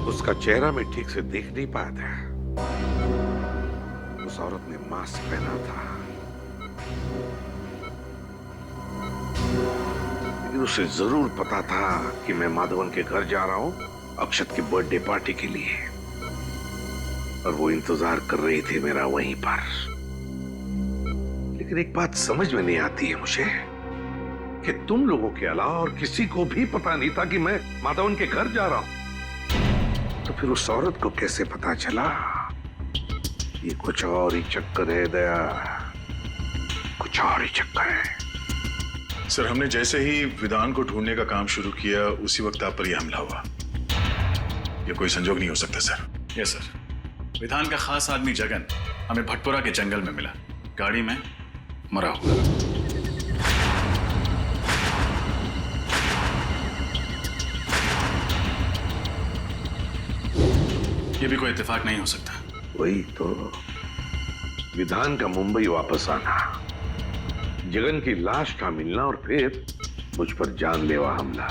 उसका चेहरा मैं ठीक से देख नहीं पाया था। उस औरत ने मास्क पहना था, लेकिन उसे जरूर पता था कि मैं माधवन के घर जा रहा हूं अक्षत की बर्थडे पार्टी के लिए, और वो इंतजार कर रही थी मेरा वहीं पर। लेकिन एक बात समझ में नहीं आती है मुझे कि तुम लोगों के अलावा और किसी को भी पता नहीं था कि मैं माधवन के घर जा रहा हूं। तो फिर उस औरत को कैसे पता चला? ये कुछ और ही चक्कर है दया, कुछ और ही चक्कर है। सर, हमने जैसे ही विधान को ढूंढने का काम शुरू किया उसी वक्त आप पर यह हमला हुआ। यह कोई संजोग नहीं हो सकता सर। Yes sir. विधान का खास आदमी जगन हमें भटपुरा के जंगल में मिला, गाड़ी में मरा हुआ। ये भी कोई इत्तेफाक नहीं हो सकता। वही तो, विधान का मुंबई वापस आना, जगन की लाश का मिलना और फिर मुझ पर जानलेवा हमला,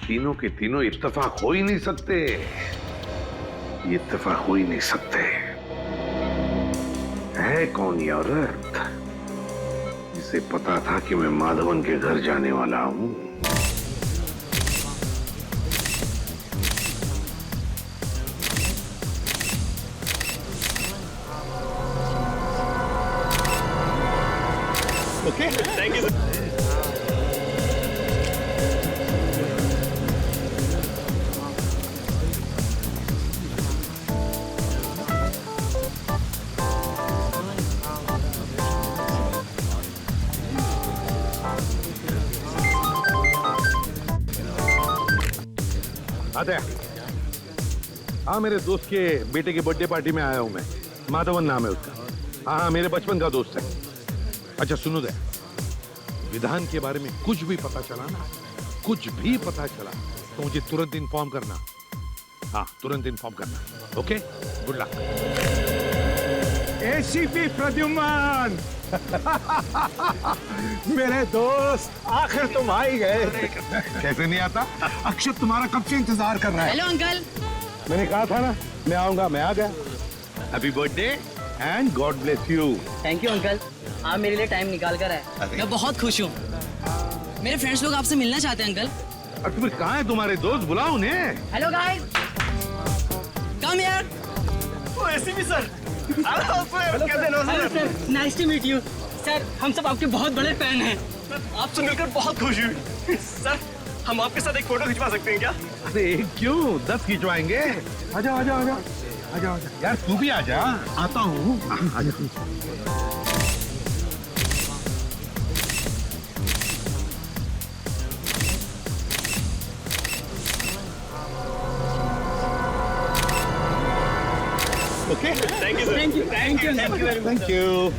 तीनों के तीनों इत्तेफाक हो ही नहीं सकते। ये इत्तेफाक हो ही नहीं सकते। है कौन ये औरत जिसे पता था कि मैं माधवन के घर जाने वाला हूं? Okay, thank you. आते हाँ, मेरे दोस्त के बेटे की बर्थडे पार्टी में आया हूं मैं। माधवन नाम है उसका। हाँ, मेरे बचपन का दोस्त है। अच्छा सुनो दे, विधान के बारे में कुछ भी पता चला ना, कुछ भी पता चला तो मुझे तुरंत इन्फॉर्म करना। हाँ, तुरंत इन्फॉर्म करना। Okay, good luck. ACP Pradyuman मेरे दोस्त, आखिर तुम आ ही गए। कैसे नहीं आता? अक्षत तुम्हारा कब से इंतजार कर रहा है। Hello uncle. मैंने कहा था ना मैं आऊंगा, मैं आ गया। Happy birthday and God bless you. Thank you uncle, आप मेरे लिए टाइम निकाल कर आए। मैं बहुत खुश हूँ। मेरे फ्रेंड्स लोग आपसे मिलना चाहते हैं अंकल। और फिर कहाँ है तुम्हारे दोस्त? बुलाओ उन्हें। Hello guys, come here. Oh ACP sir, hello sir, nice to meet you. Sir, हम सब आपके बहुत बड़े फैन हैं। आपसे मिलकर बहुत खुश हुई। सर, हम आपके साथ एक फोटो खिंचवा सकते हैं क्या? अरे क्यों, 10 खिंचवाएंगे। आजा आजा आजा आजा आजा यार, तू भी आजा। आता हूँ। आजा। Okay, thank you sir. Thank you, thank you, thank you very much. Thank you.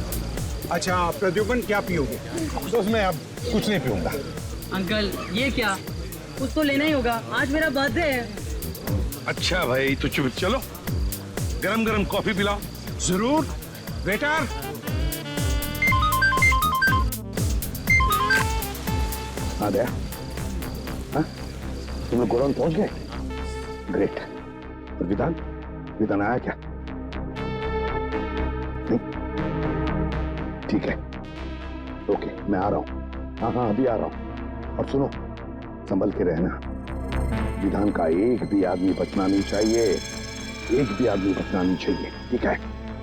अच्छा प्रद्युमन, क्या पियोगे? दोस्त मैं अब कुछ नहीं पीऊंगा। अंकल ये क्या, कुछ तो लेना ही होगा, आज मेरा बर्थडे है। अच्छा भाई, तो चुप चलो, गरम गरम कॉफी पिलाओ। जरूर। वेटर। आ गया। हाँ? तुम लोग गोडाउन पहुंच गए? ग्रेट। और विधान, विधान आया क्या? नहीं? ठीक है, ओके, मैं आ रहा हूँ। हाँ हाँ, अभी आ रहा हूँ। और सुनो, संभल के रहना। विधान का एक भी आदमी बचना नहीं चाहिए, एक भी आदमी बचना नहीं चाहिए। ठीक है,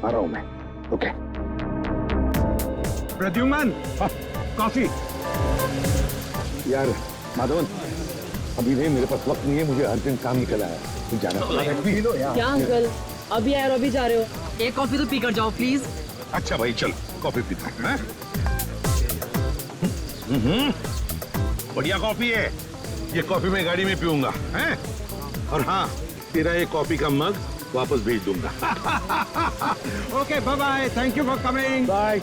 आ रहा हूँ मैं। ओके। प्रद्युमन, कॉफी। यार माधवन, अभी नहीं, मेरे पास वक्त नहीं है, मुझे अर्जेंट काम निकल आया, मुझे जाना। क्या अंकल, अभी आए और अभी जा रहे हो? एक कॉफी तो पी कर जाओ प्लीज। अच्छा भाई, चल कॉफी पीते हैं। बढ़िया कॉफी है ये। कॉफी मैं गाड़ी में पीऊंगा, हैं? और हाँ, तेरा ये कॉफी का मग वापस भेज दूंगा। Okay, bye bye, thank you for coming. Bye.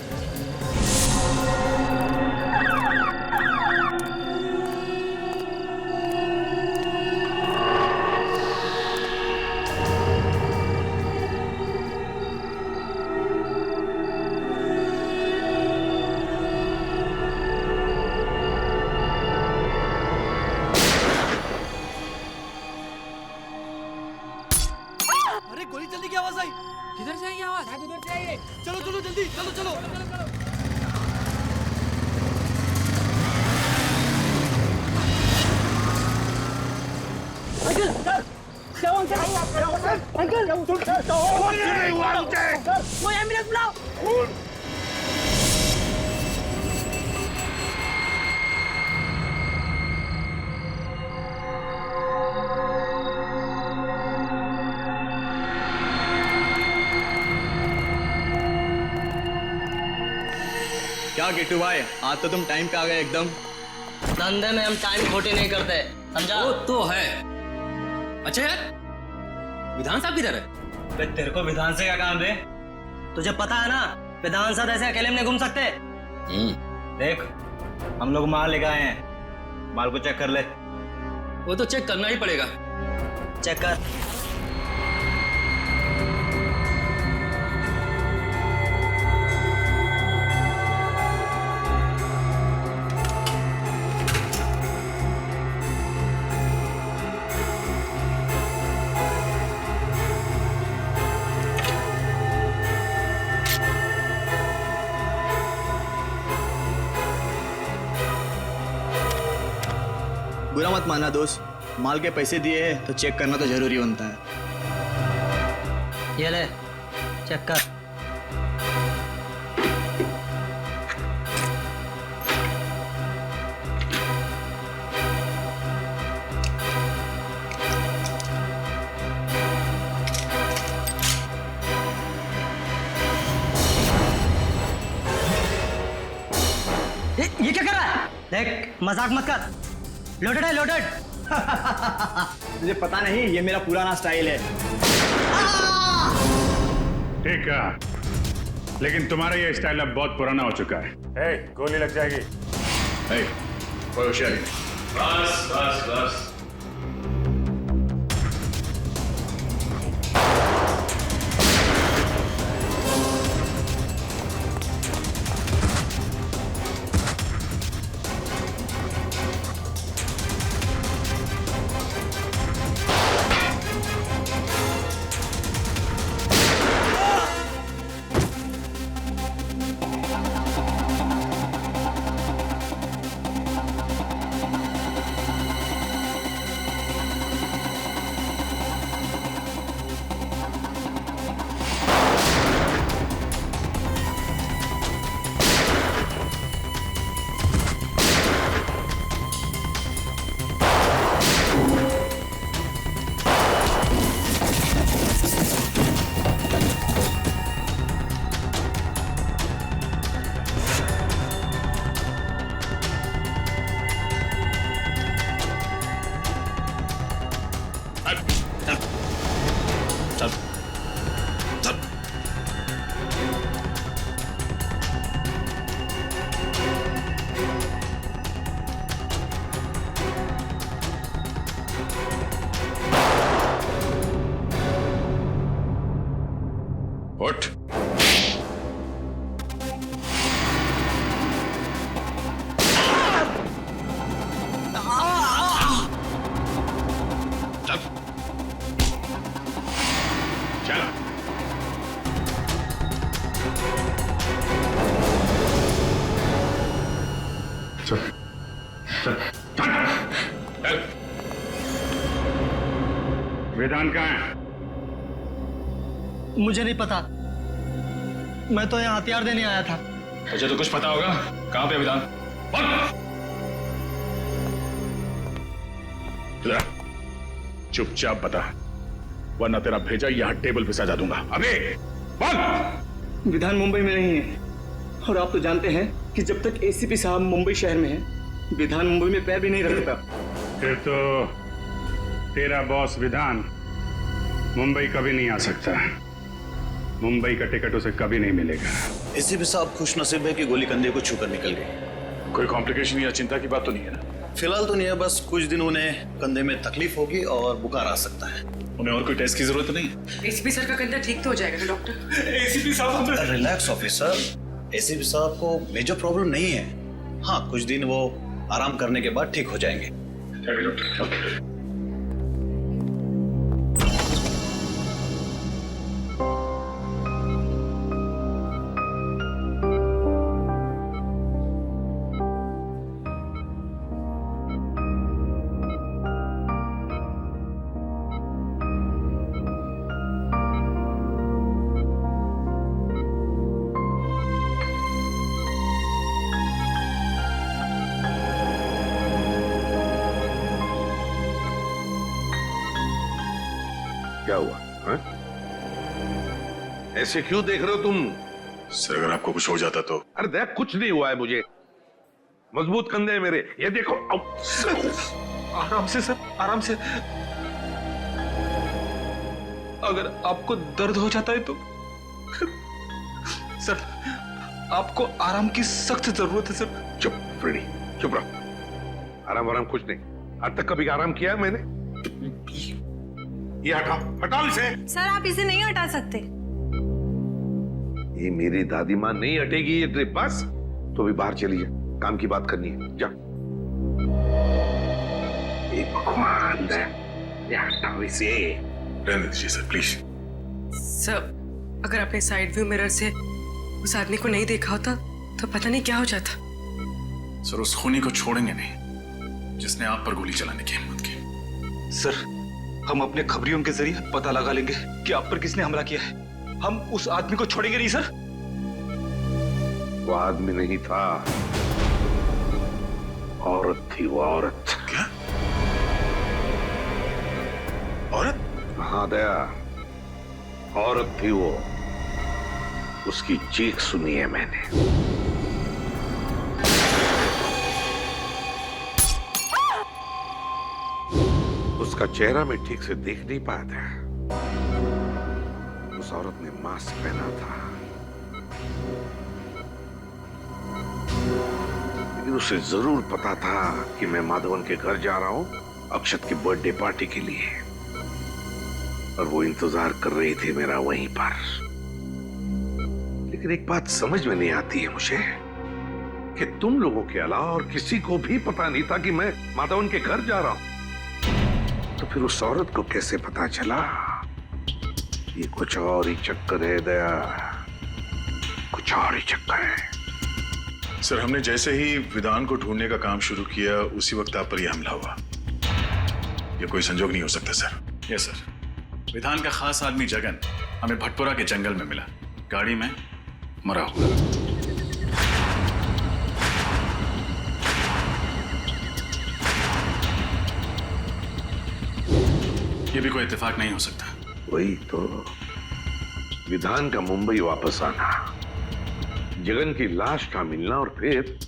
क्या गिट्टू भाई, आज तो तुम टाइम पे आ गए एकदम। धंधे में हम टाइम खोटी नहीं करते, समझा? वो तो है। अच्छा यार, विधान साहब किधर है? बे, तेरे को विधान से क्या काम है? तुझे पता है ना, विधान साहब ऐसे अकेले में नहीं घूम सकते। देख, हम लोग माल लेके आए हैं, माल को चेक कर ले। वो तो चेक करना ही पड़ेगा। चेक कर। बुरा मत मानना दोस्त, माल के पैसे दिए हैं तो चेक करना तो जरूरी बनता है। ये ले, चेक कर। ये क्या कर रहा है? देख, मजाक मत कर। लोडेड है, लोडेड। मुझे पता नहीं, ये मेरा पुराना स्टाइल है। ठीक है, लेकिन तुम्हारा ये स्टाइल अब बहुत पुराना हो चुका है। गोली लग जाएगी। कोई होशियारी नहीं। बस बस बस। उठ। चल चल। चल चल चल। वेदांत कहाँ है? मुझे नहीं पता, मैं तो यहाँ हथियार देने आया था। तुझे तो कुछ पता होगा। कहाँ पे विधान? जरा चुपचाप बता, वरना तेरा भेजा यहाँ टेबल पे सजा दूंगा। अबे बोल। विधान मुंबई में नहीं है, और आप तो जानते हैं कि जब तक एसीपी साहब मुंबई शहर में है, विधान मुंबई में पैर भी नहीं रखता। फिर तो तेरा बॉस विधान मुंबई कभी नहीं आ सकता। मुंबई का टिकट उसे कभी नहीं मिलेगा। एसीपी साहब खुशनसीब है कि गोली कंधे को छूकर निकल गई। कोई कॉम्प्लिकेशन या चिंता की बात तो नहीं है ना? फिलहाल तो नहीं है, बस कुछ दिन उन्हें कंधे में तकलीफ होगी और बुखार आ सकता है। उन्हें और कोई टेस्ट की जरूरत नहीं? एसीपी सर का कंधा ठीक तो हो जाएगा ना डॉक्टर? एसीपी साहब रिलैक्स ऑफिसर, एसीपी साहब को मेजर प्रॉब्लम नहीं है। हाँ, कुछ दिन वो आराम करने के बाद ठीक हो जाएंगे। क्या हुआ हा? ऐसे क्यों देख रहे हो तुम? सर अगर आपको कुछ हो जाता तो? अरे देख, कुछ नहीं हुआ है मुझे। मजबूत कंधे हैं मेरे, ये देखो। आराम से सर, आराम से। अगर आपको दर्द हो जाता है तो सर, आपको आराम की सख्त जरूरत है सर। चुप फ्रेडी, चुप रहो। आराम कुछ नहीं। आज तक कभी आराम किया है मैंने? ये हटाओ, हटाओ इसे। सर आप इसे नहीं हटा सकते। ये मेरी दादी माँ नहीं हटेगी ये ट्रिप। बस तो भी बाहर चली जा, काम की बात करनी है। जा। ये भगवान है, ये हटाओ इसे। रहने दीजिए सर प्लीज। सर अगर आपने साइड व्यू मिरर से उस आदमी को नहीं देखा होता तो पता नहीं क्या हो जाता। सर उस खूनी को छोड़ेंगे नहीं जिसने आप पर गोली चलाने की हिम्मत की। सर हम अपने खबरियों के जरिए पता लगा लेंगे कि आप पर किसने हमला किया है। हम उस आदमी को छोड़ेंगे नहीं सर। वो आदमी नहीं था, औरत थी वो, औरत। क्या? औरत? हाँ दया, औरत थी वो। उसकी चीख सुनी है मैंने। उसका चेहरा मैं ठीक से देख नहीं पाया था। उस औरत ने मास्क पहना था, लेकिन उसे जरूर पता था कि मैं माधवन के घर जा रहा हूं अक्षत की बर्थडे पार्टी के लिए, और वो इंतजार कर रही थी मेरा वहीं पर। लेकिन एक बात समझ में नहीं आती है मुझे कि तुम लोगों के अलावा और किसी को भी पता नहीं था कि मैं माधवन के घर जा रहा हूं। तो फिर उस औरत को कैसे पता चला? ये कुछ और ही चक्कर है दया, कुछ और ही चक्कर है। सर हमने जैसे ही विधान को ढूंढने का काम शुरू किया उसी वक्त आप पर यह हमला हुआ। यह कोई संजोग नहीं हो सकता सर। यस सर, विधान का खास आदमी जगन हमें भटपुरा के जंगल में मिला, गाड़ी में मरा हुआ। यह भी कोई इत्तेफाक नहीं हो सकता। वही तो, विधान का मुंबई वापस आना, जगन की लाश का मिलना और फिर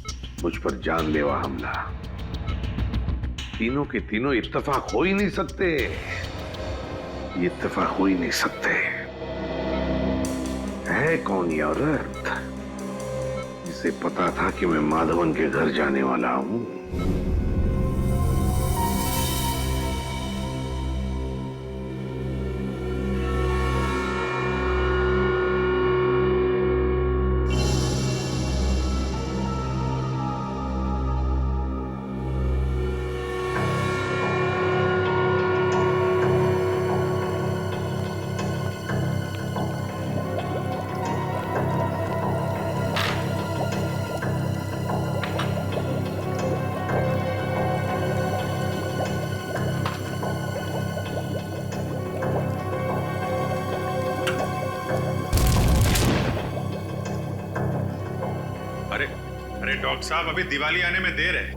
मुझ पर जानलेवा हमला। तीनों के तीनों इत्तेफाक हो ही नहीं सकते। ये इत्तेफाक हो ही नहीं सकते। है कौन ये औरत जिसे पता था कि मैं माधवन के घर जाने वाला हूं? अरे डॉक्टर साहब, अभी दिवाली आने में देर है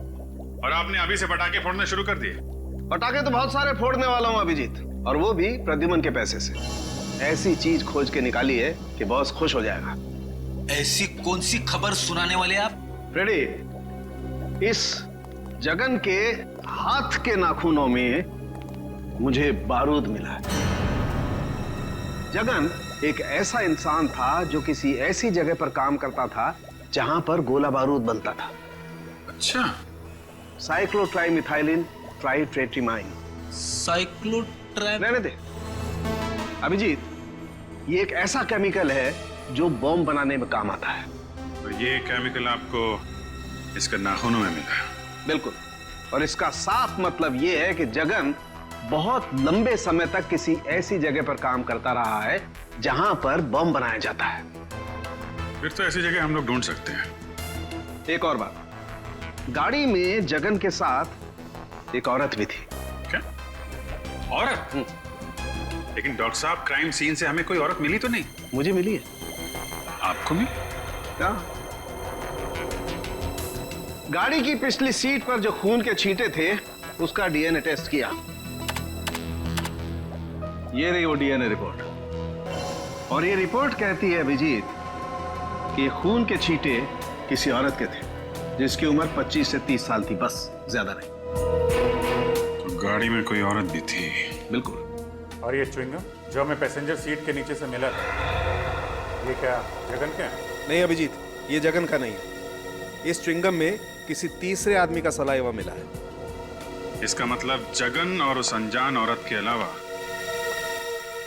और आपने अभी से पटाखे फोड़ने शुरू कर दिए। पटाखे तो बहुत सारे फोड़ने वाला हूं अभिजीत, और वो भी प्रद्युमन के पैसे से। ऐसी चीज खोज के निकाली है कि बॉस खुश हो जाएगा। ऐसी कौन सी खबर सुनाने वाले आप? फ्रेडी, इस जगन के हाथ के नाखूनों में मुझे बारूद मिला है। जगन एक ऐसा इंसान था जो किसी ऐसी जगह पर काम करता था जहां पर गोला बारूद बनता था। अच्छा, साइक्लोट्राइमिथाइलिन ट्राइट्रेट्रिमाइन। रहने दे अभिजीत, ये एक ऐसा केमिकल है जो बॉम्ब बनाने में काम आता है। तो ये केमिकल आपको इसके नाखूनों में मिला? बिल्कुल, और इसका साफ मतलब ये है कि जगन बहुत लंबे समय तक किसी ऐसी जगह पर काम करता रहा है जहां पर बम बनाया जाता है। फिर तो ऐसी जगह हम लोग ढूंढ सकते हैं। एक और बात, गाड़ी में जगन के साथ एक औरत भी थी। क्या औरत? लेकिन डॉक्टर साहब, क्राइम सीन से हमें कोई औरत मिली तो नहीं? मुझे मिली है। आपको भी? क्या? गाड़ी की पिछली सीट पर जो खून के छींटे थे उसका डीएनए टेस्ट किया। ये रही वो डीएनए रिपोर्ट, और ये रिपोर्ट कहती है अभिजीत कि खून के छींटे किसी औरत के थे जिसकी उम्र 25 से 30 साल थी, बस, ज्यादा नहीं। तो गाड़ी में कोई औरत भी थी? बिल्कुल। और ये च्युइंगम जो हमें पैसेंजर सीट के नीचे से मिला था, ये क्या जगन का है? नहीं अभिजीत, ये जगन का नहीं है। इस च्युइंगम में किसी तीसरे आदमी का सलाइवा मिला है। इसका मतलब जगन और उस अनजान औरत के अलावा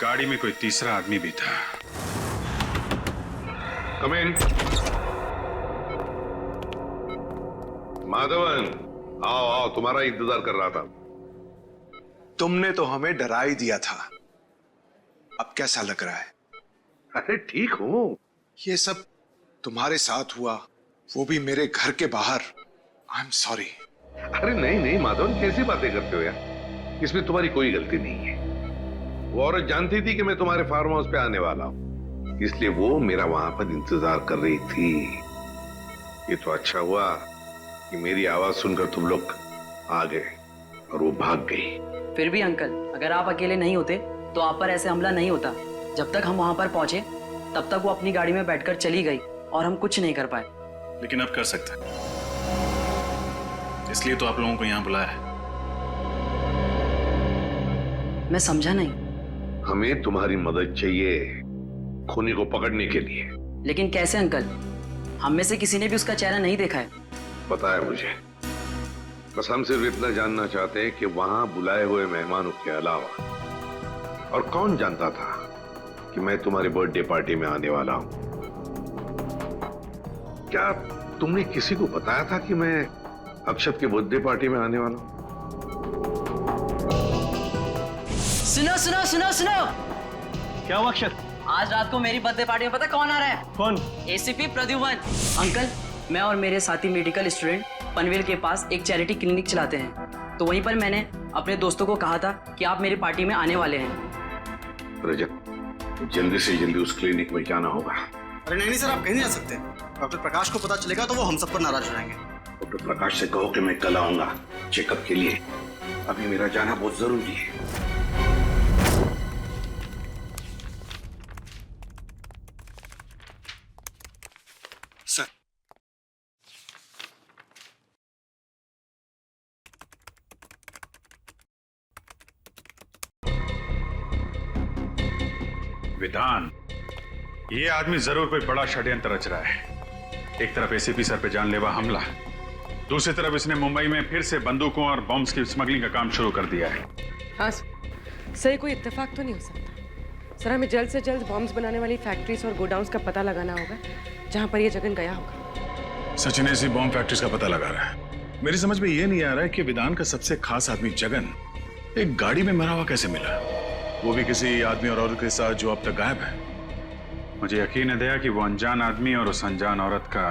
गाड़ी में कोई तीसरा आदमी भी था। कम इन। माधवन, आओ आओ, तुम्हारा इंतजार कर रहा था। तुमने तो हमें डरा ही दिया था। अब कैसा लग रहा है? अरे ठीक हूं। ये सब तुम्हारे साथ हुआ, वो भी मेरे घर के बाहर। I am sorry. अरे नहीं नहीं माधवन, कैसी बातें करते हो यार, इसमें तुम्हारी कोई गलती नहीं है। वो औरत जानती थी कि मैं तुम्हारे फार्म हाउस पे आने वाला हूं, इसलिए वो मेरा वहां पर इंतजार कर रही थी। ये तो अच्छा हुआ कि मेरी आवाज सुनकर तुम लोग आ गए और वो भाग गई। फिर भी अंकल, अगर आप अकेले नहीं होते तो आप पर ऐसे हमला नहीं होता। जब तक हम वहां पर पहुंचे तब तक वो अपनी गाड़ी में बैठकर चली गई और हम कुछ नहीं कर पाए। लेकिन अब कर सकते हैं, इसलिए तो आप लोगों को यहाँ बुलाया है। मैं समझा नहीं। हमें तुम्हारी मदद चाहिए खूनी को पकड़ने के लिए। लेकिन कैसे अंकल? हम में से किसी ने भी उसका चेहरा नहीं देखा है। पता है मुझे, बस हम सिर्फ इतना जानना चाहते हैं कि वहां बुलाए हुए मेहमानों के अलावा और कौन जानता था कि मैं तुम्हारी बर्थडे पार्टी में आने वाला हूं। क्या तुमने किसी को बताया था कि मैं अक्षत के बर्थडे पार्टी में आने वाला हूं? सुनो सुनो सुनो सुनो। क्या हुआ अक्षत? आज रात को मेरी बर्थडे पार्टी में पता कौन आ रहा है? कौन? एसीपी प्रद्युमन। अंकल, मैं और मेरे साथी मेडिकल स्टूडेंट पनवेल के पास एक चैरिटी क्लिनिक चलाते हैं, तो वहीं पर मैंने अपने दोस्तों को कहा था कि आप मेरी पार्टी में आने वाले हैं। रजत, जल्दी से जल्दी उस क्लिनिक में जाना होगा। अरे नहीं सर, आप कहीं नहीं जा सकते। डॉक्टर प्रकाश को पता चलेगा तो वो हम सब पर नाराज हो जाएंगे। डॉक्टर प्रकाश से कहो कि मैं कल आऊंगा चेकअप के लिए। अभी मेरा जाना बहुत जरूरी है। सर, विधान, ये आदमी जरूर कोई बड़ा षड्यंत्र रच रहा है। एक तरफ एसीपी सर पे जानलेवा हमला, दूसरी तरफ इसने मुंबई में फिर से बंदूकों और बॉम्ब्स की स्मगलिंग का काम शुरू कर दिया है। हाँ सर, कोई इत्तेफाक तो नहीं हो सकता। सर, हमें जल्द से जल्द बॉम्ब्स बनाने वाली फैक्ट्रीज और गोडाउन्स का पता लगाना होगा जहाँ पर ये जगन गया होगा। सचिन ऐसी बॉम्ब फैक्ट्रीज का पता लगा रहा है। मेरी समझ में ये नहीं आ रहा है कि विधान का सबसे खास आदमी जगन एक गाड़ी में मरा हुआ कैसे मिला, वो भी किसी आदमी और औरत के साथ जो अब तक गायब है। मुझे यकीन है दया कि वो अनजान आदमी और उस अनजान औरत का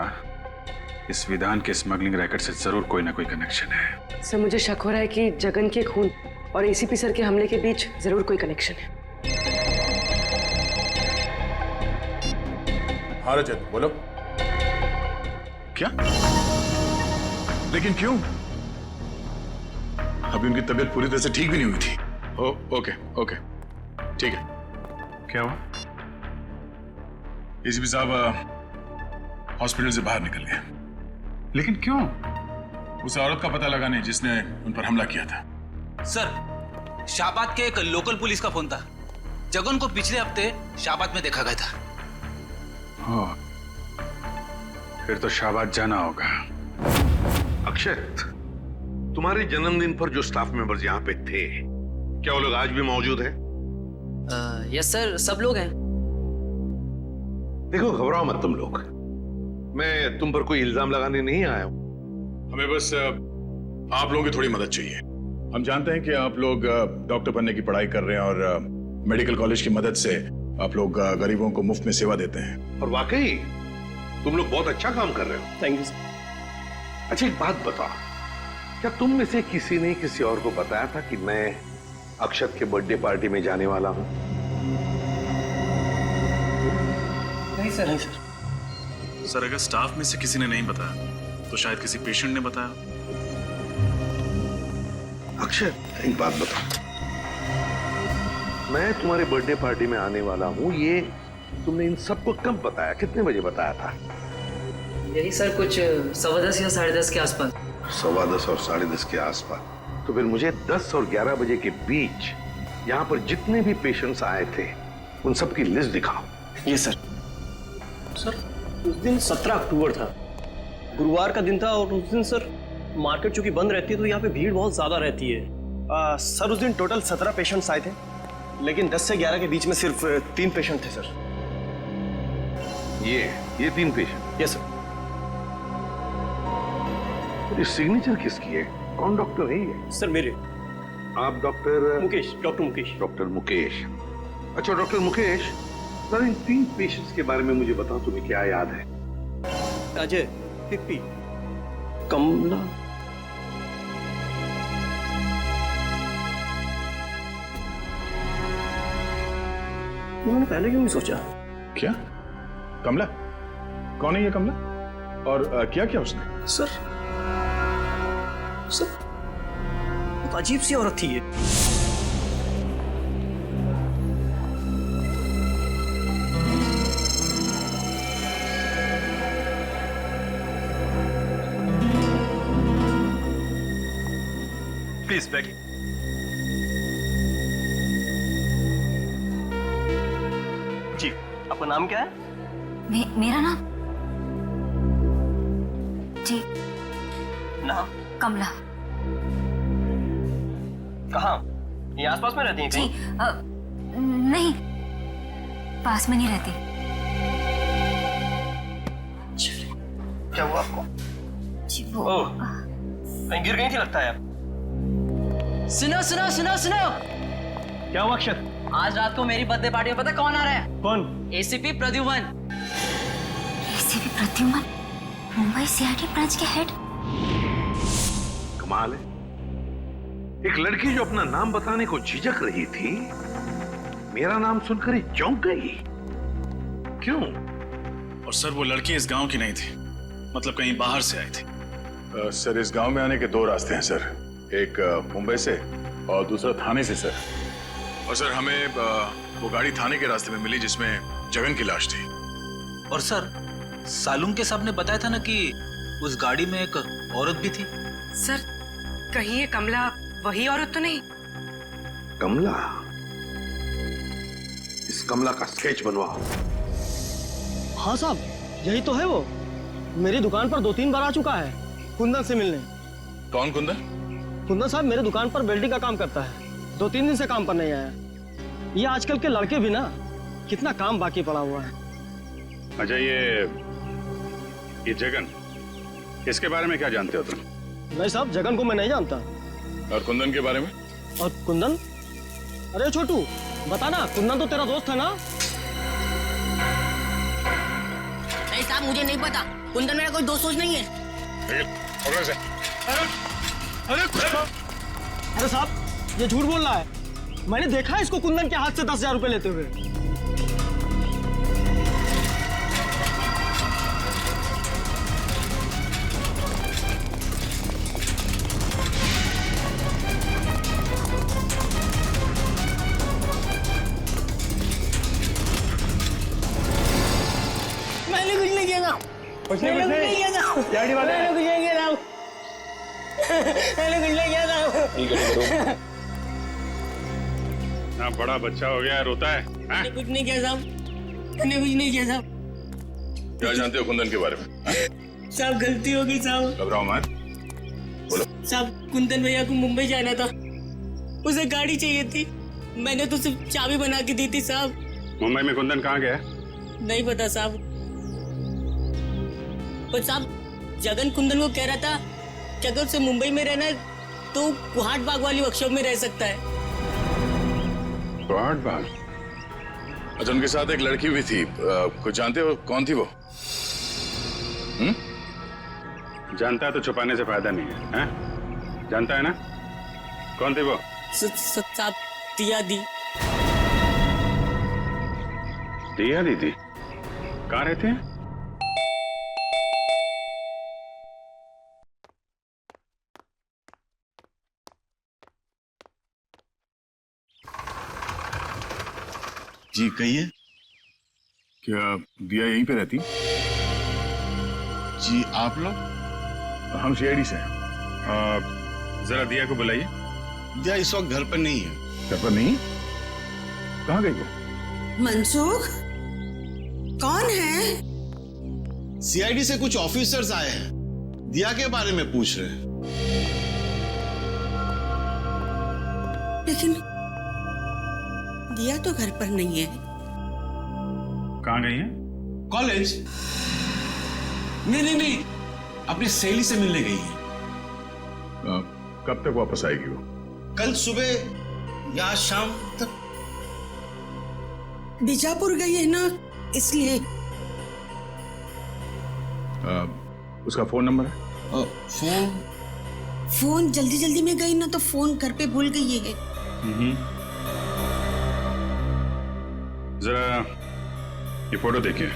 इस विधान के स्मगलिंग रैकेट से जरूर कोई ना कोई कनेक्शन है। सर, मुझे शक हो रहा है कि जगन के खून और एसीपी सर के हमले के बीच जरूर कोई कनेक्शन है। हाँ रजत, बोलो। क्या? लेकिन क्यों? अभी उनकी तबीयत पूरी तरह से ठीक भी नहीं हुई थी। ओके ओके, ठीक है। क्या हुआ? एसीपी साहब हॉस्पिटल से बाहर निकल गए, लेकिन क्यों? उस औरत का पता लगाने जिसने उन पर हमला किया था। सर, शाहबाद के एक लोकल पुलिस का फोन था। जगन को पिछले हफ्ते शाहबाद में देखा गया था। हाँ, फिर तो शाहबाद जाना होगा। अक्षत, तुम्हारे जन्मदिन पर जो स्टाफ मेंबर्स यहाँ पे थे, क्या वो लोग आज भी मौजूद हैं? यस सर, सब लोग हैं। देखो, घबराओ मत तुम लोग, मैं तुम पर कोई इल्जाम लगाने नहीं आया हूं। हमें बस आप लोगों की थोड़ी मदद चाहिए। हम जानते हैं कि आप लोग डॉक्टर बनने की पढ़ाई कर रहे हैं और मेडिकल कॉलेज की मदद से आप लोग गरीबों को मुफ्त में सेवा देते हैं। और वाकई तुम लोग बहुत अच्छा काम कर रहे हो। Thank you sir. अच्छा, एक बात बताओ, क्या तुम में से किसी ने किसी और को बताया था कि मैं अक्षत के बर्थडे पार्टी में जाने वाला हूं? नहीं सर, नहीं सर। सर, अगर स्टाफ में से किसी ने नहीं बताया तो शायद किसी पेशेंट ने बताया। अक्षत, एक बात बताओ, मैं तुम्हारे बर्थडे पार्टी में आने वाला हूँ, ये तुमने इन सबको कब बताया, कितने बजे बताया था? यही सर कुछ 10:15 या 10:30 के आसपास। 10:15 और 10:30 के आसपास। तो फिर मुझे 10 और 11 बजे के बीच यहाँ पर जितने भी पेशेंट्स आए थे उन सबकी लिस्ट दिखाओ। ये सर। सर उस दिन 17 अक्टूबर था, गुरुवार का दिन था, और उस दिन सर मार्केट चूंकि बंद रहती है तो यहाँ पे भीड़ बहुत ज्यादा रहती है। सर उस दिन टोटल 17 पेशेंट्स आए थे, लेकिन 10 से 11 के बीच में सिर्फ 3 पेशेंट थे सर। ये 3 पेशेंट? Yes sir. ये सिग्नेचर किसकी है? कौन डॉक्टर है ये? सर मेरे। आप doctor Mukesh, doctor Mukesh. Doctor Mukesh. अच्छा डॉक्टर मुकेश, सर इन 3 पेशेंट्स के बारे में मुझे बताओ, तुम्हें क्या याद है? अजय, पिप्पी, कमला। उन्होंने पहले क्यों नहीं सोचा? क्या? कमला? कौन है ये कमला? और क्या किया उसने? सर बहुत अजीब सी औरत थी ये। प्लीज बैठ। जी, आपका नाम क्या है? मेरा नाम? जी नाम? कमला। कहाँ? ये आसपास में रहती हैं कहीं? नहीं, पास में नहीं रहती। क्या हुआ आपको? जी वो कहीं गिर गई थी लगता है आप। सुनो सुनो सुनो सुनो, क्या हुआ अक्षत? आज रात को मेरी बर्थडे पार्टी में पता कौन आ रहा है? कौन? ACP Pradyuman. ACP Pradyuman, Mumbai CID branch के हेड। कमाल है, एक लड़की जो अपना नाम बताने को झिझक रही थी, मेरा नाम सुनकर ही चौंक गई। क्यों? और सर वो लड़की इस गांव की नहीं थी, मतलब कहीं बाहर से आई थी। सर इस गांव में आने के 2 रास्ते हैं सर, एक मुंबई से और दूसरा थाने से सर। और सर हमें वो गाड़ी थाने के रास्ते में मिली जिसमें जगन की लाश थी। और सर सालुंके साहब ने बताया था ना कि उस गाड़ी में एक औरत भी थी। सर कहीं ये कमला वही औरत तो नहीं? कमला? इस कमला का स्केच बनवाओ। हाँ साहब, यही तो है वो। मेरी दुकान पर 2-3 बार आ चुका है कुंदन से मिलने। कौन कुंदन? कुंदन साहब मेरे दुकान पर वेल्डिंग का काम करता है, 2-3 दिन से काम पर नहीं आया। ये आजकल के लड़के भी ना, कितना काम बाकी पड़ा हुआ है। अच्छा ये जगन, इसके बारे में क्या जानते हो तुम? नहीं साहब, जगन को मैं नहीं जानता। और कुंदन के बारे में? और कुंदन? अरे छोटू बताना, कुंदन तो तेरा दोस्त है ना? नहीं साहब मुझे नहीं पता, कुंदन मेरा कोई दोस्त नहीं है। अरे साहब ये झूठ बोल रहा है, मैंने देखा है इसको कुंदन के हाथ से 10,000 रुपए लेते हुए। मैंने कुछ नहीं किया, कुछ नहीं किया था। गाड़ी वाले मैंने कुछ नहीं किया था, मैंने कुछ नहीं किया था। ना बड़ा बच्चा हो गया, रोता है। मैंने कुछ नहीं किया साहब, मैंने कुछ नहीं किया साहब। क्या जानते हो कुंदन के बारे में? साहब गलती हो गई साहब। घबराओ मत, बोलो। साहब कुंदन भैया को मुंबई जाना था, उसे गाड़ी चाहिए थी, मैंने तो सिर्फ चाबी बना के दी थी साहब। मुंबई में कुंदन कहाँ गया? नहीं पता साहब, पर साहब जगन कुंदन को कह रहा था कि अगर उसे मुंबई में रहना है तो कुहाट बाग वाली वर्कशॉप में रह सकता है। कुहाट बाग? अच्छा उनके साथ एक लड़की भी थी, कुछ जानते हो कौन थी वो? जानता है तो छुपाने से फायदा नहीं है, हैं? जानता है ना कौन थी वो? साहब दिया दी। दिया दीदी कहाँ रहते हैं? जी कहिए। क्या दिया यहीं पे रहती? जी आप लोग? हम सीआईडी से हैं। जरा दिया को बुलाइए। दिया इस वक्त घर पर नहीं है। घर पर नहीं? कहाँ गई वो? मनसुख, कौन है? सीआईडी से कुछ ऑफिसर्स आए हैं, दिया के बारे में पूछ रहे हैं। लेकिन दिया तो घर पर नहीं है। कहाँ गई है? कॉलेज? नहीं, अपनी सहेली से मिलने गई है। कब तक वापस आएगी वो? कल सुबह या शाम तक। बीजापुर गई है ना, इसलिए। उसका फोन नंबर है? फोन जल्दी में गई ना, तो फोन घर पे भूल गई है। जरा ये फोटो देखिए।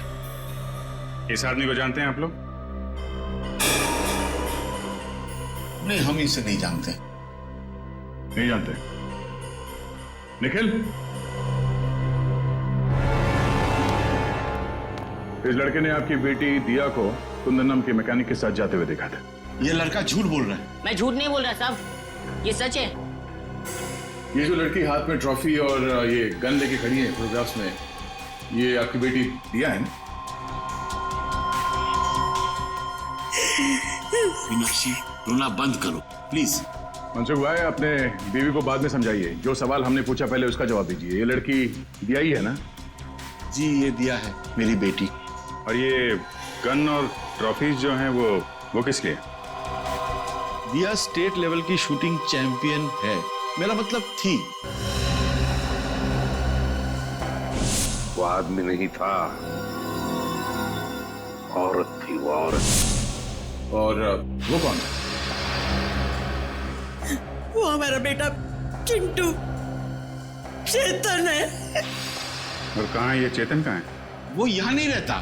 इस आदमी को जानते हैं आप लोग? नहीं, हम इसे नहीं जानते। नहीं जानते? निखिल, इस लड़के ने आपकी बेटी दिया को कुंदन नाम के मैकेनिक के साथ जाते हुए देखा था। ये लड़का झूठ बोल रहा है। मैं झूठ नहीं बोल रहा साहब, ये सच है। ये जो लड़की हाथ में ट्रॉफी और ये गन लेके खड़ी है फोटोग्राफ्स में, ये आपकी बेटी दिया है ना? मीनाक्षी, रोना बंद करो प्लीज। मनसुख भाई, अपने बीवी को बाद में समझाइए। जो सवाल हमने पूछा पहले उसका जवाब दीजिए। ये लड़की दिया ही है ना? जी, ये दिया है, मेरी बेटी। और ये गन और ट्रॉफीज जो हैं वो किस लिए? दिया स्टेट लेवल की शूटिंग चैंपियन है। मेरा मतलब थी। वो आदमी नहीं था, औरत थी वो, औरत। और वो कौन? वो हमारा बेटा चिंटू, चेतन है। और कहाँ है ये चेतन? कहाँ है वो? यहाँ नहीं रहता,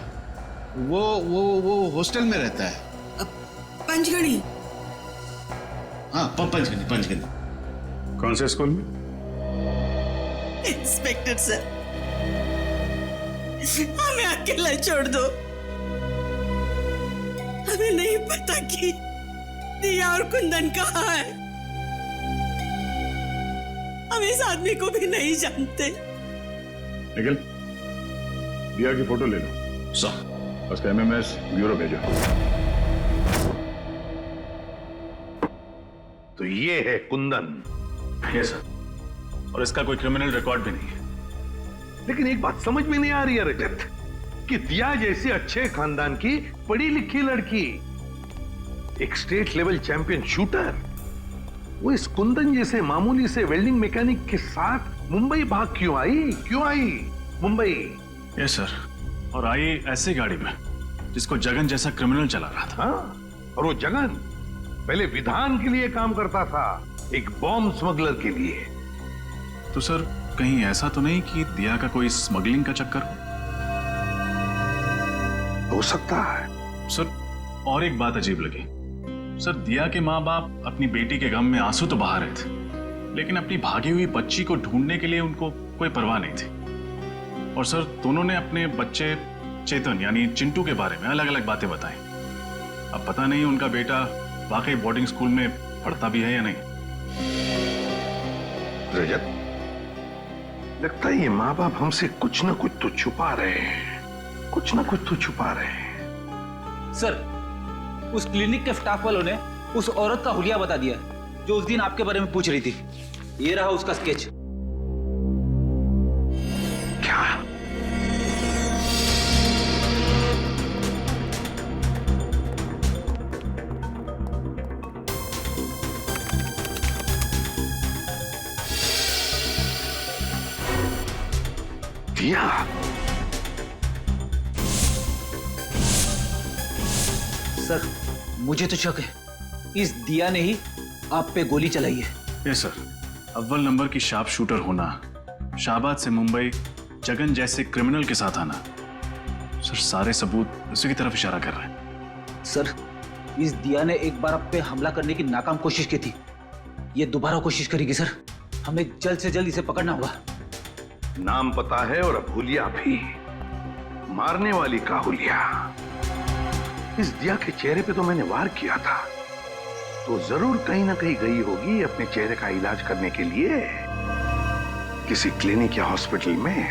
वो हॉस्टल में रहता है। पंचगढ़ी। हाँ, पंचगढ़ी। कौन से स्कूल में? इंस्पेक्टर सर, हमें अकेला छोड़ दो। हमें नहीं पता कि दिया और कुंदन कहाँ है। हम इस आदमी को भी नहीं जानते। निखिल, दिया की फोटो ले लो। सर, उसका एमएमएस ब्यूरो भेजो। तो ये है कुंदन। Yes sir. और इसका कोई क्रिमिनल रिकॉर्ड भी नहीं है। लेकिन एक बात समझ में नहीं आ रही है रजत, कि दिया जैसी अच्छे खानदान की पढ़ी लिखी लड़की, एक स्टेट लेवल चैंपियन शूटर, वो इस कुंदन जैसे मामूली से वेल्डिंग मैकेनिक के साथ मुंबई भाग क्यों आई मुंबई? Yes sir. और आई ऐसी गाड़ी में जिसको जगन जैसा क्रिमिनल चला रहा था। हाँ, और वो जगन पहले विधान के लिए काम करता था, एक बॉम्ब स्मगलर के लिए। तो सर, कहीं ऐसा तो नहीं कि दिया का कोई स्मगलिंग का चक्कर हो सकता है सर। और एक बात अजीब लगी सर, दिया के माँ बाप अपनी बेटी के गम में आंसू तो बहा रहे थे, लेकिन अपनी भागी हुई बच्ची को ढूंढने के लिए उनको कोई परवाह नहीं थी। और सर, दोनों ने अपने बच्चे चेतन यानी चिंटू के बारे में अलग अलग बातें बताई। अब पता नहीं उनका बेटा वाकई बोर्डिंग स्कूल में पढ़ता भी है या नहीं। रजत, लगता है ये माँ बाप हमसे कुछ ना कुछ तो छुपा रहे हैं, सर, उस क्लिनिक के स्टाफ वालों ने उस औरत का हुलिया बता दिया जो उस दिन आपके बारे में पूछ रही थी। ये रहा उसका स्केच। क्या? दिया? सर, मुझे तो शक है इस दिया ने ही आप पे गोली चलाई है। Yes sir. अव्वल नंबर की शार्प शूटर होना, शाहबाद से मुंबई जगन जैसे क्रिमिनल के साथ आना, सर सारे सबूत उसी की तरफ इशारा कर रहे हैं। सर, इस दिया ने एक बार आप पे हमला करने की नाकाम कोशिश की थी, ये दोबारा कोशिश करेगी सर। हमें जल्द से जल्द इसे पकड़ना होगा। नाम पता है और अब हुलिया भी, मारने वाली का हुलिया। इस दिया के चेहरे पे तो मैंने वार किया था, तो जरूर कहीं ना कहीं गई होगी अपने चेहरे का इलाज करने के लिए किसी क्लिनिक या हॉस्पिटल में।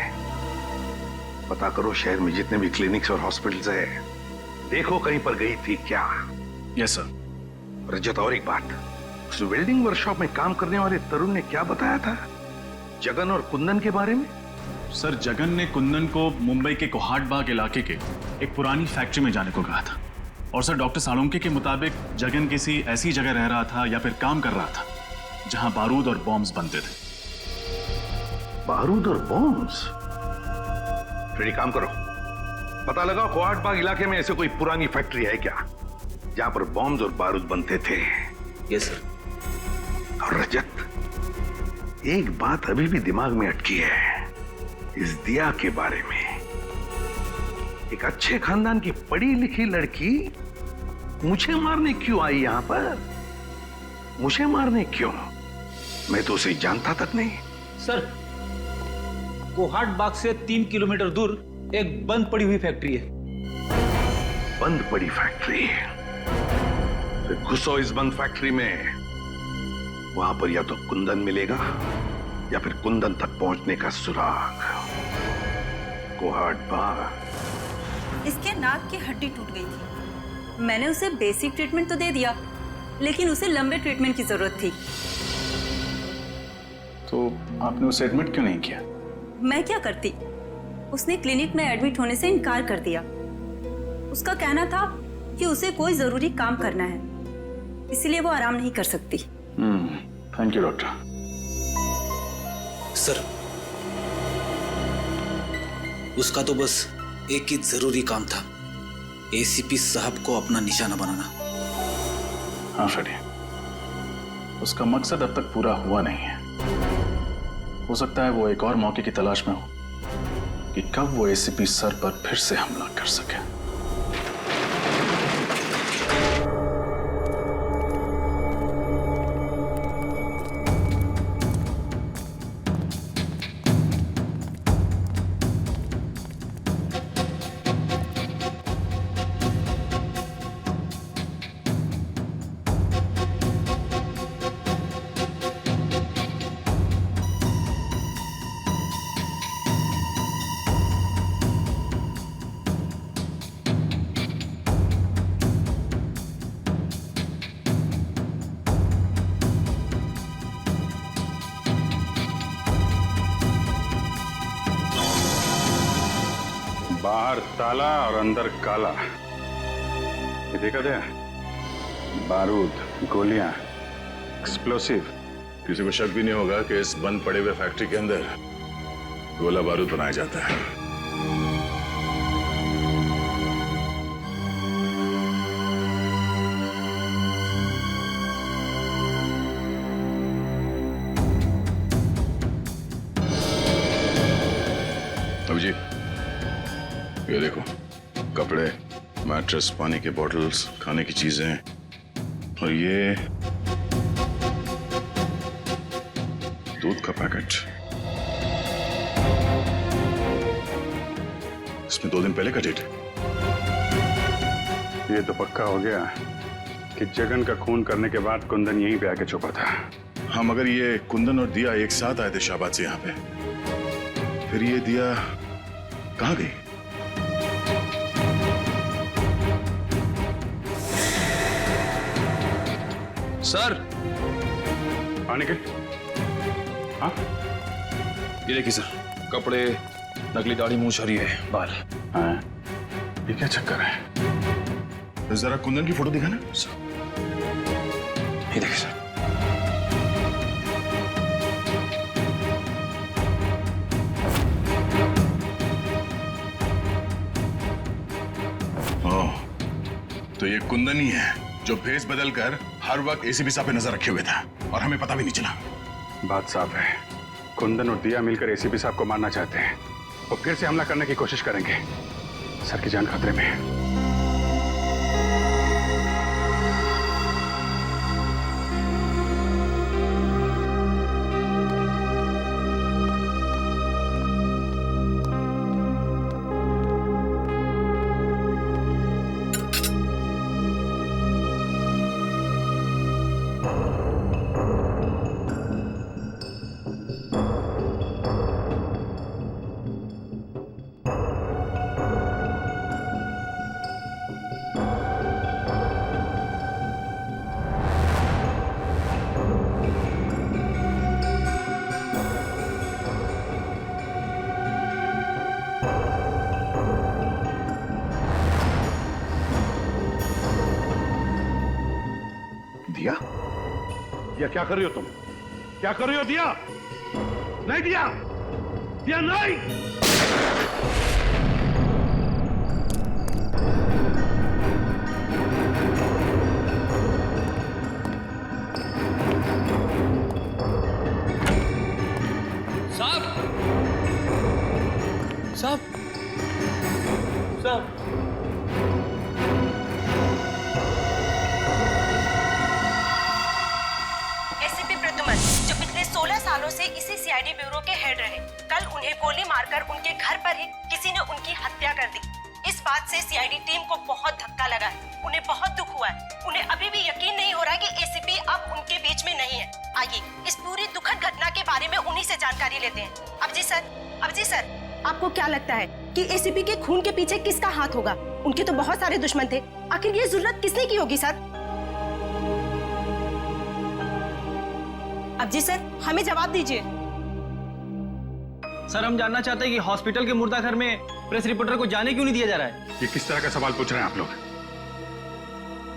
पता करो शहर में जितने भी क्लिनिक्स और हॉस्पिटल्स है, देखो कहीं पर गई थी क्या। Yes sir. रजत, और एक बात, उस वेल्डिंग वर्कशॉप में काम करने वाले तरुण ने क्या बताया था जगन और कुंदन के बारे में? सर, जगन ने कुंदन को मुंबई के कोहाट बाग इलाके के एक पुरानी फैक्ट्री में जाने को कहा था। और सर, डॉक्टर सालोंके के मुताबिक जगन किसी ऐसी जगह रह रहा था या फिर काम कर रहा था जहां बारूद और बॉम्ब्स बनते थे। बारूद और बॉम्ब्स? फिर एक काम करो, पता लगाओ कोहाट बाग इलाके में ऐसे कोई पुरानी फैक्ट्री है क्या जहां पर बॉम्ब्स और बारूद बनते थे। Yes sir. और रजत, एक बात अभी भी दिमाग में अटकी है इस दिया के बारे में। एक अच्छे खानदान की पढ़ी लिखी लड़की मुझे मारने क्यों आई यहां पर? मुझे मारने क्यों? मैं तो उसे जानता तक नहीं। सर, कोहाट बाग से 3 किलोमीटर दूर एक बंद पड़ी हुई फैक्ट्री है। बंद पड़ी फैक्ट्री? फिर घुसो इस बंद फैक्ट्री में। वहां पर या तो कुंदन मिलेगा या फिर कुंदन तक पहुंचने का सुराग। कोहाट बाग। इसके नाक की हड्डी टूट गई थी। मैंने उसे बेसिक ट्रीटमेंट तो दे दिया, लेकिन उसे लंबे ट्रीटमेंट की जरूरत थी। तो आपने उसे एडमिट क्यों नहीं किया? मैं क्या करती? उसने क्लिनिक में एडमिट होने से इनकार कर दिया। उसका कहना था कि उसे कोई जरूरी काम करना है, इसलिए वो आराम नहीं कर सकती। Thank you doctor. सर, उसका तो बस एक ही जरूरी काम था, एसीपी साहब को अपना निशाना बनाना। हाँ फ्रेडी, उसका मकसद अब तक पूरा हुआ नहीं है। हो सकता है वो एक और मौके की तलाश में हो कि कब वो एसीपी सर पर फिर से हमला कर सके। बाहर ताला और अंदर काला। ये देखा था? बारूद, गोलियां, एक्सप्लोसिव। किसी को शक भी नहीं होगा कि इस बंद पड़े हुए फैक्ट्री के अंदर गोला बारूद बनाया जाता है। अभिजीत, ये देखो, कपड़े, मैट्रेस, पानी के बॉटल्स, खाने की चीजें, और ये दूध का पैकेट। इसमें 2 दिन पहले का डेट है। ये तो पक्का हो गया कि जगन का खून करने के बाद कुंदन यहीं पे आके छुपा था। हाँ, मगर ये कुंदन और दिया एक साथ आए थे शाहबाद से यहाँ पे। फिर ये दिया कहाँ गई? सर, हाँ निखिल। हाँ, ये देखिए सर, कपड़े, नकली दाढ़ी, मूंछ और ये बाल। हाँ, ये क्या चक्कर है? तो जरा कुंदन की फोटो दिखाना। ये देखिए सर। ओह, तो ये कुंदन ही है जो भेस बदल कर हर वक्त एसीपी साहब पे नजर रखे हुए था और हमें पता भी नहीं चला। बात साफ है, कुंदन और दिया मिलकर एसीपी साहब को मारना चाहते हैं और फिर से हमला करने की कोशिश करेंगे। सर की जान खतरे में है। दिया क्या कर रही हो तुम? क्या कर रही हो दिया? नहीं दिया, दिया नहीं। साहब, साहब, साहब। एसीपी प्रद्युमन, जो पिछले 16 सालों से इसी सीआईडी ब्यूरो के हेड रहे, कल उन्हें गोली मारकर उनके घर पर ही किसी ने उनकी हत्या कर दी। इस बात से सीआईडी टीम को बहुत धक्का लगा है, उन्हें बहुत दुख हुआ है। उन्हें अभी भी यकीन नहीं हो रहा कि एसीपी अब उनके बीच में नहीं है। आइए इस पूरी दुखद घटना के बारे में उन्हीं से जानकारी लेते हैं। अब जी सर, आपको क्या लगता है कि एसीपी के खून के पीछे किसका हाथ होगा? उनके तो बहुत सारे दुश्मन थे, आखिर ये जरूरत किसने की होगी सर? अब जी सर, हमें जवाब दीजिए। सर, हम जानना चाहते हैं कि हॉस्पिटल के मुर्दा घर में प्रेस रिपोर्टर को जाने क्यों नहीं दिया जा रहा है? ये किस तरह का सवाल पूछ रहे हैं आप लोग?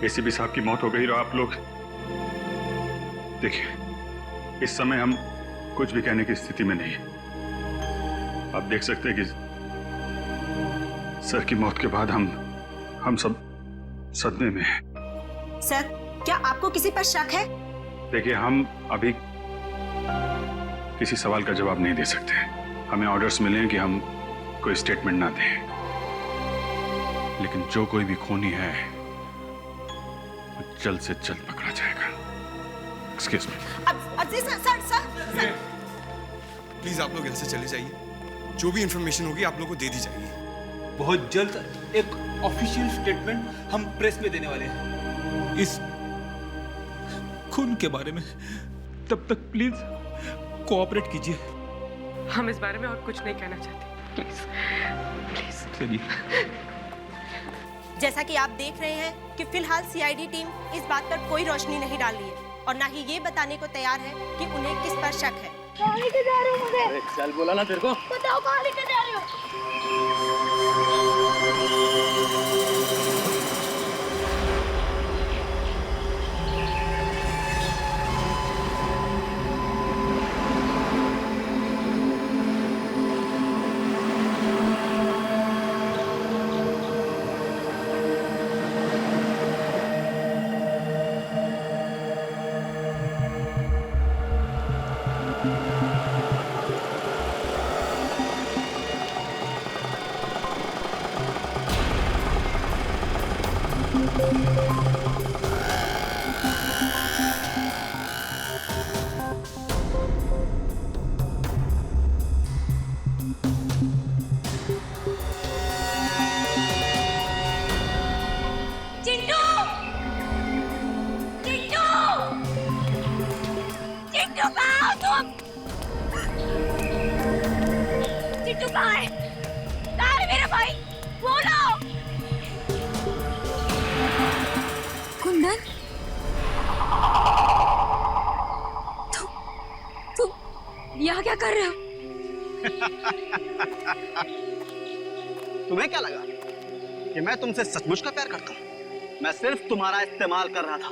एसीपी साहब की मौत हो गई और आप लोग देखिए, इस समय हम कुछ भी कहने की स्थिति में नहीं है। आप देख सकते हैं कि सर की मौत के बाद हम सब सदमे में हैं। सर, क्या आपको किसी पर शक है? देखिए, हम अभी किसी सवाल का जवाब नहीं दे सकते। हमें ऑर्डर्स मिले हैं कि हम कोई स्टेटमेंट ना दें, लेकिन जो कोई भी खूनी है वो जल्द से जल्द पकड़ा जाएगा। Excuse me. अब जी सर, प्लीज आप लोग यहाँ से चले जाइए। जो भी इंफॉर्मेशन होगी आप लोग को दे दी जाएगी। बहुत जल्द एक ऑफिशियल स्टेटमेंट हम प्रेस में देने वाले हैं इस खून के बारे में। तब तक प्लीज कोऑपरेट कीजिए। हम इस बारे में और कुछ नहीं कहना चाहते, प्लीज। चलिए। जैसा कि आप देख रहे हैं कि फिलहाल सीआईडी टीम इस बात पर कोई रोशनी नहीं डाल रही है और ना ही ये बताने को तैयार है कि उन्हें किस पर शक है। कहाँ लेके जा रहे हो मुझे? अरे चल, बोला ना तेरे को। बताओ कहाँ लेके जा रहे हो? चिट्टू कहाँ है? कहाँ है मेरा भाई? बोलो। कुंदन, तुम यहाँ क्या कर रहे हो? तुम्हें क्या लगा कि मैं तुमसे सचमुच का प्यार करता हूँ? मैं सिर्फ तुम्हारा इस्तेमाल कर रहा था।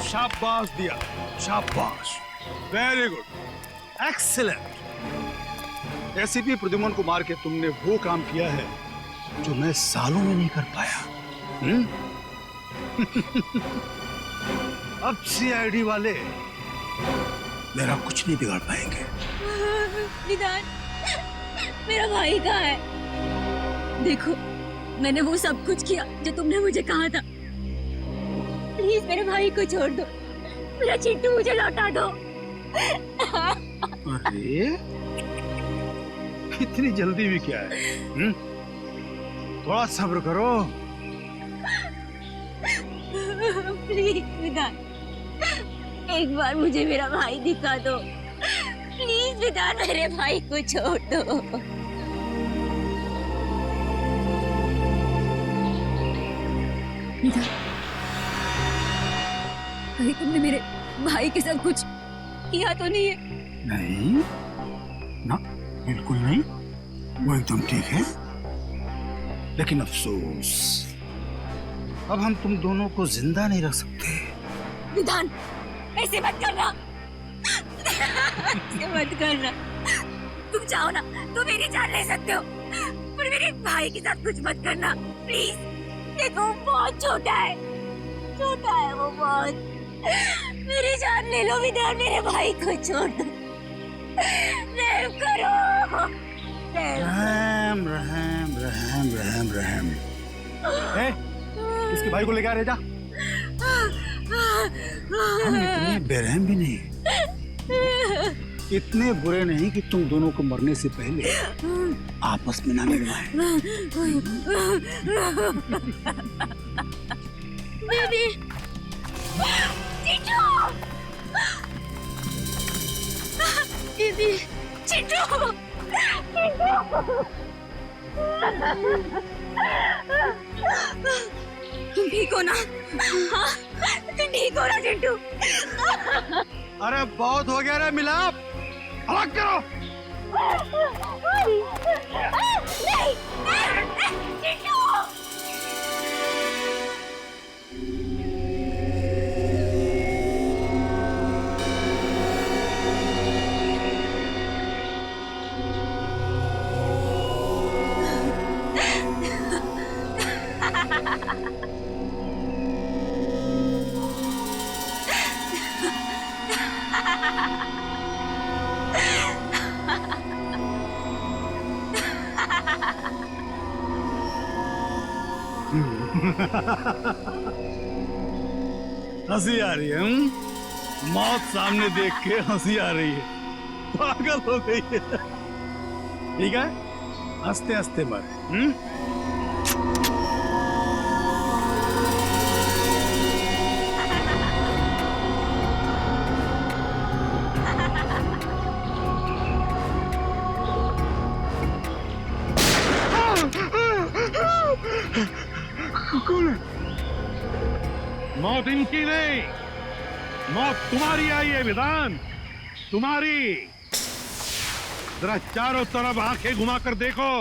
शाबाश दिया, शाबाश, very good, excellent. ACP Pradyuman को मार के तुमने वो काम किया है जो मैं सालों में नहीं कर पाया। अब सीआईडी वाले मेरा कुछ नहीं बिगाड़ पाएंगे। निदान, मेरा भाई कहाँ है? देखो, मैंने वो सब कुछ किया जो तुमने मुझे कहा था। प्लीज मेरे भाई को छोड़ दो, मेरा चिट्टू मुझे लौटा दो। अरे इतनी जल्दी भी क्या है? थोड़ा सब्र करो। प्लीज विधान, एक बार मुझे मेरा भाई दिखा दो। प्लीज विधान, मेरे भाई को छोड़ दो। विधान, कहीं तुमने मेरे भाई के साथ कुछ किया तो नहीं है? नहीं ना, बिल्कुल नहीं, वो एकदम ठीक है। लेकिन अफसोस, अब हम तुम दोनों को जिंदा नहीं रख सकते। विधान, ऐसे मत करना। ऐसे मत करना। तुम चाहो ना तो मेरी जान ले सकते हो, पर मेरे भाई के साथ कुछ मत करना प्लीज। देखो वो बहुत छोटा है वो बहुत। मेरी जान ले लो विधान, मेरे भाई को छोड़ दो। रहम करो। रहम रहम रहम रहम रहम। इसके भाई को लेकर आ रहे जा। हम इतने बेरहम भी नहीं, इतने बुरे नहीं कि तुम दोनों को मरने से पहले आपस में ना मिलवाएं। बेबी, चिंटू, बेबी, चिंटू, तुम ठीक हो ना? हाँ, तुम ठीक हो ना चिंटू? अरे बहुत हो गया रे मिलाप, अलग करो। नहीं, चिंटू। हंसी आ रही है? मौत सामने देख के हंसी आ रही है, पागल हो गई है। ठीक है, हंसते हंसते मर। कौन है? मौत इनकी नहीं, मौत तुम्हारी आई है विधान, तुम्हारी। जरा चारों तरफ आंखें घुमाकर देखो।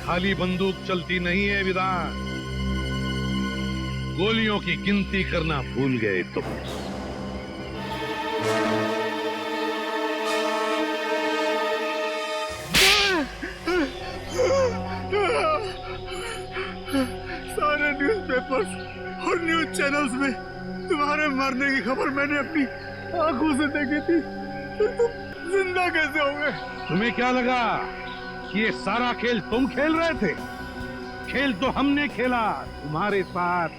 खाली बंदूक चलती नहीं है विधान, गोलियों की गिनती करना भूल गए तुम। सारे न्यूज़पेपर्स और न्यूज़ चैनल्स में तुम्हारे मरने की खबर मैंने अपनी आंखों से देखी थी। तुम जिंदा कैसे हो गए? तुम्हें क्या लगा कि ये सारा खेल तुम खेल रहे थे? खेल तो हमने खेला तुम्हारे साथ,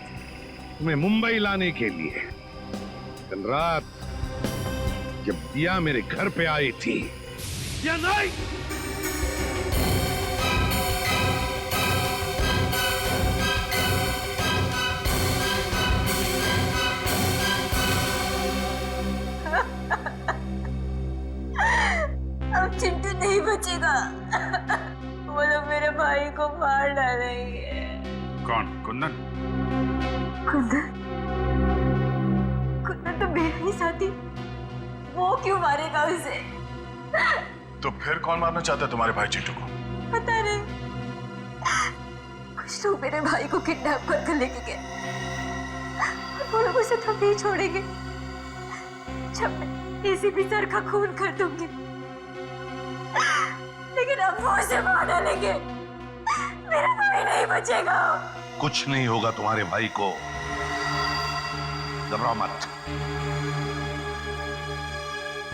तुम्हें मुंबई लाने के लिए। कल रात जब दिया मेरे घर पे आई थी या नहीं? अब चिंटू नहीं बचेगा। वो लोग मेरे भाई को मार डालेंगे। कौन? कुंदन? कुंदन? कुंदन तो मेरा ही साथी, वो क्यों मारेगा उसे? तो फिर कौन मारना चाहता है तुम्हारे भाई चिंटू को? पता नहीं, कुछ लोग मेरे भाई को किडनैप करके लेके गए। वो लोग उसे तो नहीं छोड़ेंगे जब मैं एसीपी सर का खून कर दूंगी। लेकिन अब वो उसे मार डालेंगे, मेरा भाई नहीं बचेगा। कुछ नहीं होगा तुम्हारे भाई को, घबराओ मत।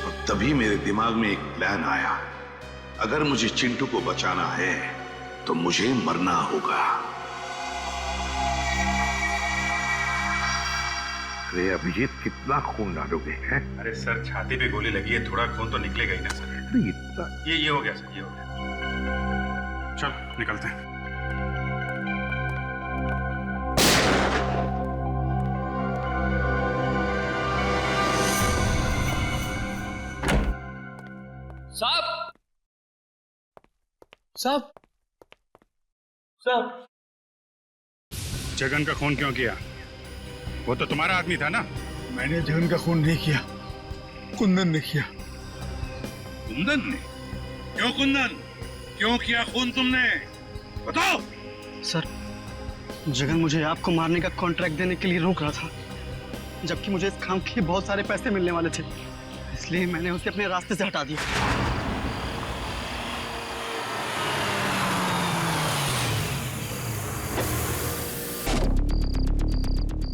और तभी मेरे दिमाग में एक प्लान आया, अगर मुझे चिंटू को बचाना है तो मुझे मरना होगा। अरे अभिजीत, कितना खून डालोगे हैं? अरे सर, छाती पे गोली लगी है, थोड़ा खून तो निकलेगा ही ना सर। ये हो गया सर, ये हो गया। चल निकलते हैं। साहब, साहब, साहब, जगन का खून क्यों किया? वो तो तुम्हारा आदमी था ना? मैंने जगन का खून नहीं किया, कुंदन ने किया। कुंदन ने? क्यों कुंदन? क्यों किया खून तुमने? बताओ। सर, जगन मुझे आपको मारने का कॉन्ट्रैक्ट देने के लिए रोक रहा था, जबकि मुझे इस काम के लिए बहुत सारे पैसे मिलने वाले थे, इसलिए मैंने उसे अपने रास्ते से हटा दिया।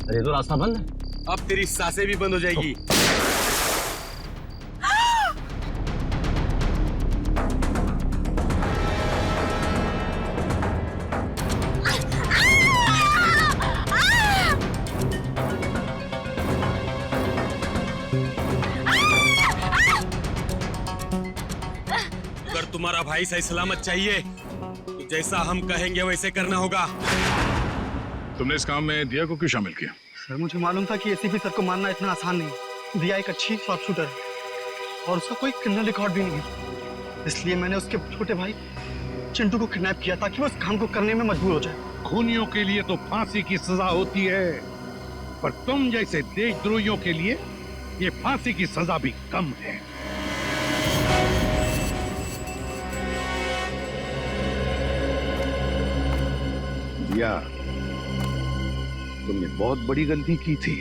अरे तो रास्ता बंद है। अब तेरी सांसें भी बंद हो जाएगी। अगर तुम्हारा भाई सही सलामत चाहिए तो जैसा हम कहेंगे वैसे करना होगा। तुमने इस काम में दिया को क्यों शामिल किया? सर, मुझे मालूम था कि एसीपी सर को मारना इतना आसान नहीं। दिया एक अच्छी शॉर्प शूटर है और उसका कोई क्रिमिनल रिकॉर्ड भी नहीं है, इसलिए मैंने उसके छोटे भाई चिंटू को किडनैप किया ताकि वो इस काम को करने में मजबूर हो जाए। खूनियों के लिए तो फांसी की सजा होती है, पर तुम जैसे देशद्रोहियों के लिए ये फांसी की सजा भी कम है। दिया, तुमने बहुत बड़ी गलती की थी।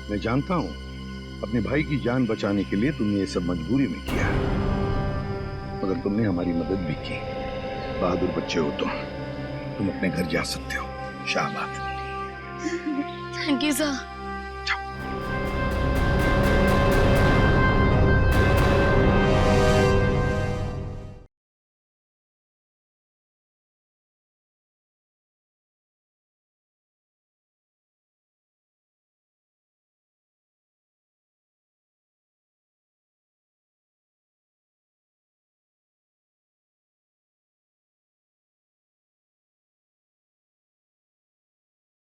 मैं जानता हूं, अपने भाई की जान बचाने के लिए तुमने ये सब मजबूरी में किया, मगर तुमने हमारी मदद भी की। बहादुर बच्चे हो तुम अपने घर जा सकते हो। शाबाश। Thank you sir.